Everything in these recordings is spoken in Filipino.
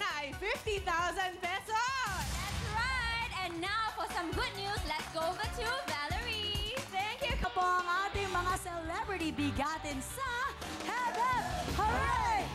na ay 50,000 pesos! That's right! And now for some good news, let's go over to Valerie. Thank you po ang ating mga celebrity bigatin sa Heaven! Hooray!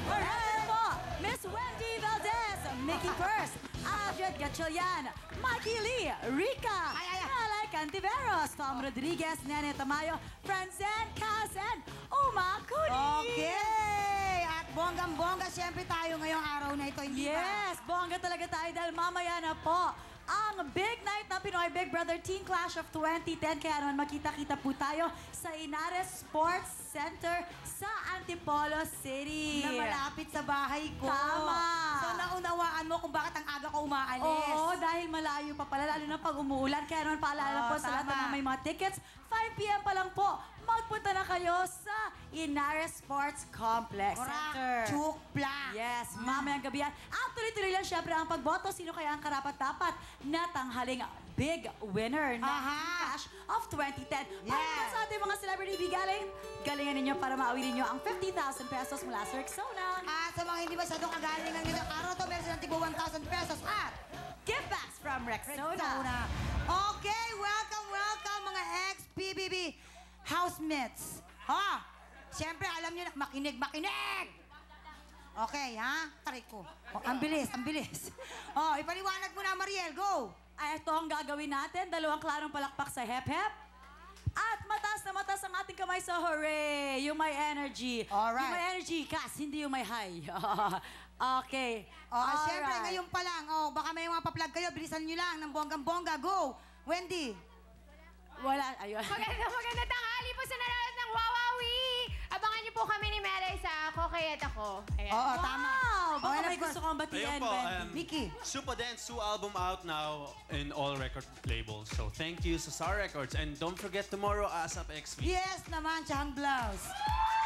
Hooray po! Miss Wendy Valdez, Mickey First, Adrian Gatchalian, Mikey Lee, Rika, Alay Cantiveros, Tom Rodriguez, Nene Tamayo, Francen Casen, Uma Cuni. Okay! At bonggang-bongga siyempre tayo ngayong araw na ito, hindi ba? Yes, bongga talaga tayo dahil mamaya na po ang big night ng Pinoy Big Brother Teen Clash of 2010. Kaya naman makita-kita po tayo sa Inares Sports Center sa Antipolo City. Na malapit sa bahay ko. Tama. So naunawaan mo kung bakit ang aga ko umaalis. Oo, dahil malayo pa pala, lalo na pag umuulan. Kaya naman paalala po sa lahat tama. ng may mga tickets, 5 p.m. pa lang po, magpunta na kayo sa Inares Sports Complex Center. Chukpla. Yes, mamayang gabi yan. At tuloy-tuloy lang syempre ang pagboto. Sino kaya ang karapat-dapat na tanghaling big winner ng Cash of 2010? Yes. Para naman sa ating mga celebrity bigaling, galingan ninyo para mauwi ninyo ang 50,000 pesos mula sa Rexona. At sa mga hindi masyadong kagalingan nito, araw to meron silang tigo 1,000 pesos at Gift bags from Rexona. Okay, welcome, welcome mga ex-PBB housemates. Ha? Siyempre, alam nyo na, makinig. Okay, ha? Taray ko. Oh, ang bilis, ang bilis. Oh, ipaliwanag mo na, Mariel. Go! Ay, ito ang gagawin natin. 2 klarong palakpak sa hep-hep. At mataas na mataas ang ating kamay sa hooray! Yung may energy. Alright. Yung may energy, Kas, hindi yung may high. Okay. Oh, siyempre, ngayon pa lang. Oh, baka may mga pa-plug kayo. Bilisan nyo lang ng bonggang-bongga. Go! Wendy! Wala, ayun. Maganda tanghali po sa nanonood ng Wawawi. Abangan niyo po kami ni Melay sa Ako Kaya't Ako. Ayan. Oo, tama. Wow! Baka and of may course, gusto kong batian, Ayun po, Ben. Mickey. Super Dance 2 album out now in all record labels. So thank you sa Star Records. And don't forget tomorrow, ASAP XV. Yes naman, Chang Blouse.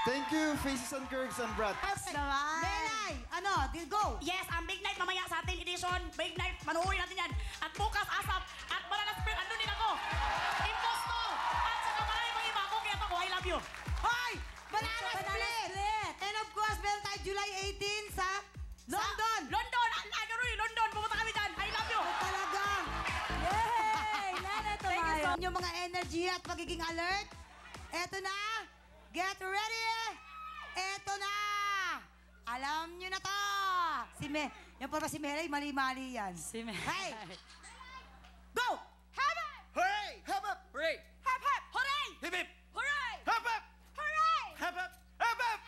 Thank you, Faces and Curves and Brad. Perfect. Naman. Melay, ano, go! Yes, ang Big Night mamaya sa ating edition. Big Night, manuhuli natin yan. At bukas, ASAP. At Bananas Spring, andun din ako. Imposto! At saka maraming mga iba ako, kaya ako, I love you. Hoy! Banana Banana Split! Split. And of course, meron tayo July 18 sa London. London! Agaroy, London! Pumunta kami dyan. I love you. Talaga. Yay! Nana Tamayo. Yung mga energy at pagiging alert. Eto na. Get ready. Eto na. Alam nyo na to. Yan pa ba si Mary? Mali-mali yan. Si Mary. Hey! Go! Hooray! Hep up! Hooray! Hep, hep! Hooray! Hip hip! Hooray! Hep hep! Hooray! Hep hep! Hep hep!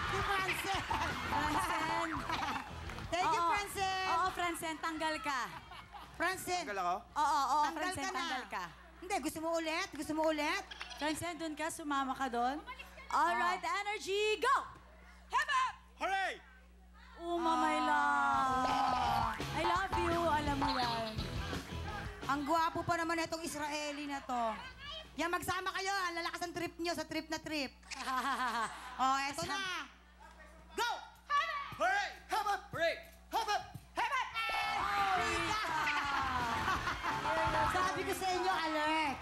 Si Francen. Francen. Thank you, Oo. Francen. Oo, Francen, tanggal ka. Francen. Tanggal ako? Oo, Tanggal Francen, ka na. tanggal ka. Hindi, gusto mo ulit? Gusto mo ulit? Francen, dun ka, sumama ka doon. Alright, energy, go! Hep, hep! Hooray! Uma, my love. I love you, alam mo yan. Ang gwapo pa naman itong Israeli na to. Yan, magsama kayo. Ang lalakas ang trip nyo sa trip na trip. Oh, eto na. Go! Hooray! Hep up! Hooray! Hep up! Hep, hep! Sabi ko sa inyo, alert.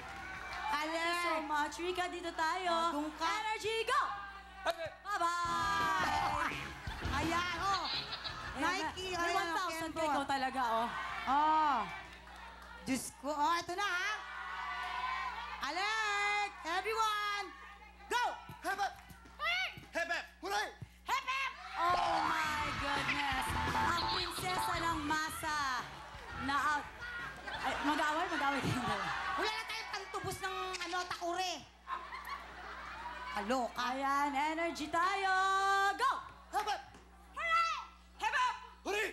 Thank you so Alert. much. Rika, dito tayo. Doon ka. Energy, go! Bye-bye! Ayan, oh. Nike, May ayan, 1,000 ka Ken ikaw Bot. talaga, oh. Oh. Diyos ko. Oh, eto na, ha? Alert! Everyone! Go! Hep up! Hep hep! Hooray! Hep, hep! Oh my goodness! Ang prinsesa ng masa na out. Ay, mag-away kayo dalawa. Wala na tayong pantubos ng takure. Kaloka. Ayan, energy tayo! Go! Hep up! Hooray! Hep, hep! Hooray!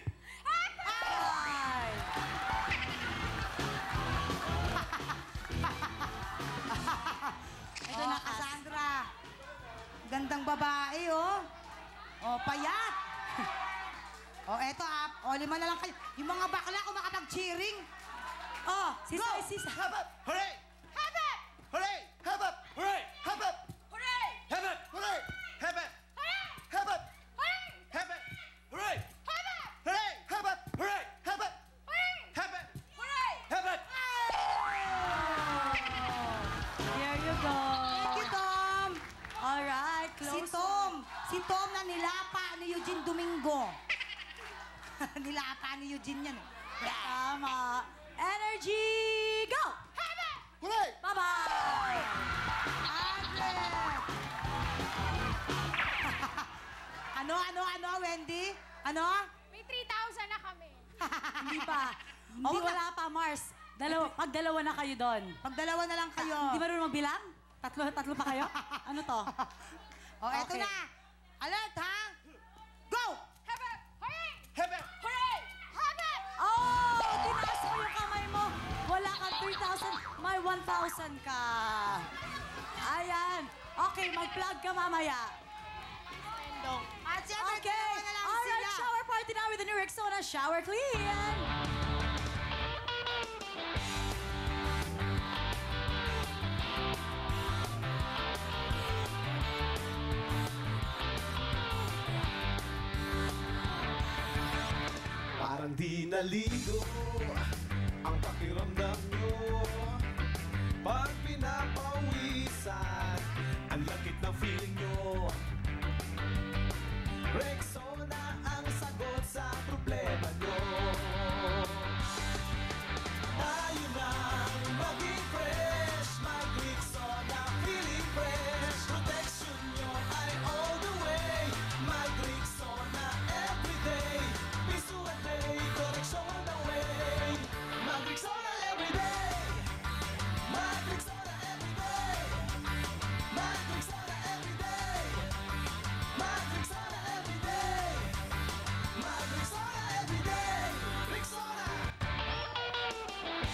Ay! Ito na, Cassandra. Gandang babae, oh. Oh, payat. Oh, eto, oh, 5 na lang kayo. Yung mga bakla, kung makapag-cheering. Oh, Si go! Sis. Hep up! Hooray! Hep, hep! Hooray! Hep up! Hooray! Hep up! Hooray! Hep hep! Hooray! Hep hep! Hep up! Hooray! Hep hep! Hooray! Hep, hep! Hooray! Hep up! Hooray! Hep up! Hooray! Hep hep! Hooray! Hep hep! Here you go. Thank you, Tom. Alright, Si close. Tom. Si Tom na nilapa ni Eugene Domingo. Nilapa ni Eugene yan. Tama. Energy, go! Hooray! Bye-bye! Andres! ano, Wendy? Ano? May 3,000 na kami. Hindi pa. Hindi, wala pa, Mars. Pag dalawa na kayo doon. Pag dalawa na lang kayo. Hindi marunong magbilang? Tatlo pa kayo? Ano to? O, eto Okay. na. Alert, ha? Go! Hebe! Hooray! Hebe! Hooray! Hebe! Oh! Tinaas mo yung kamay mo. Wala kang 3,000. May 1,000 ka. Ayan. Okay, mag-plug ka mamaya. At syempre, Okay. dalawa na lang Alright, sila. shower party now with the new Rexona Shower Clean. Parang di naligo ang pakiramdam nyo pag pinapawisan ang lakit ng feeling nyo. Rexona ang sagot sa problema nyo. Tayo nang maging fresh, may Rexona feeling fresh. Protection nyo ay all the way, may Rexona everyday. Piso a day, Rexona way. Mag Rexona everyday. Mag Rexona everyday. Mag Rexona everyday. Mag Rexona everyday. Mag Rexona everyday. Rexona.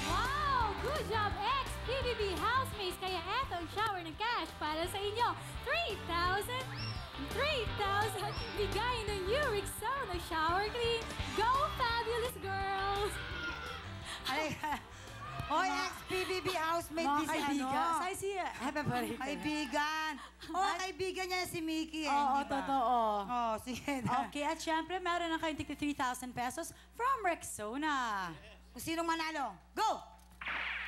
Wow! Good job, X! PBB Housemates! Kaya eto ang shower ng cash para sa inyo. 3,000! 3,000! Bigay ng new Rexona Shower Clean! Go, fabulous girls! Ay, Hoy, ex-PBB housemate Mga din si kaibigan. ano. Say si Happy birthday. Kaibigan. Oh, kaibigan niya si Mickey eh. Oo, di ba? totoo. Oh, sige na. Okay, at syempre, meron na kayong tigti 3,000 pesos from Rexona. Kung sinong manalo, go!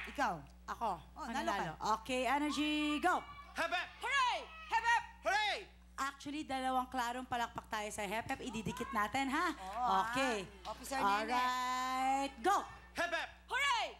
Ikaw. Ako, Oh, ang nalo ka. nanalo. Okay, energy, go! Hebe! Hooray! Hep, hep! Hooray! Actually, dalawang klarong palakpak tayo sa hep, hep. Ididikit natin, ha? Oo, Okay. Officer Nene. Alright, go! Hebe! Hooray!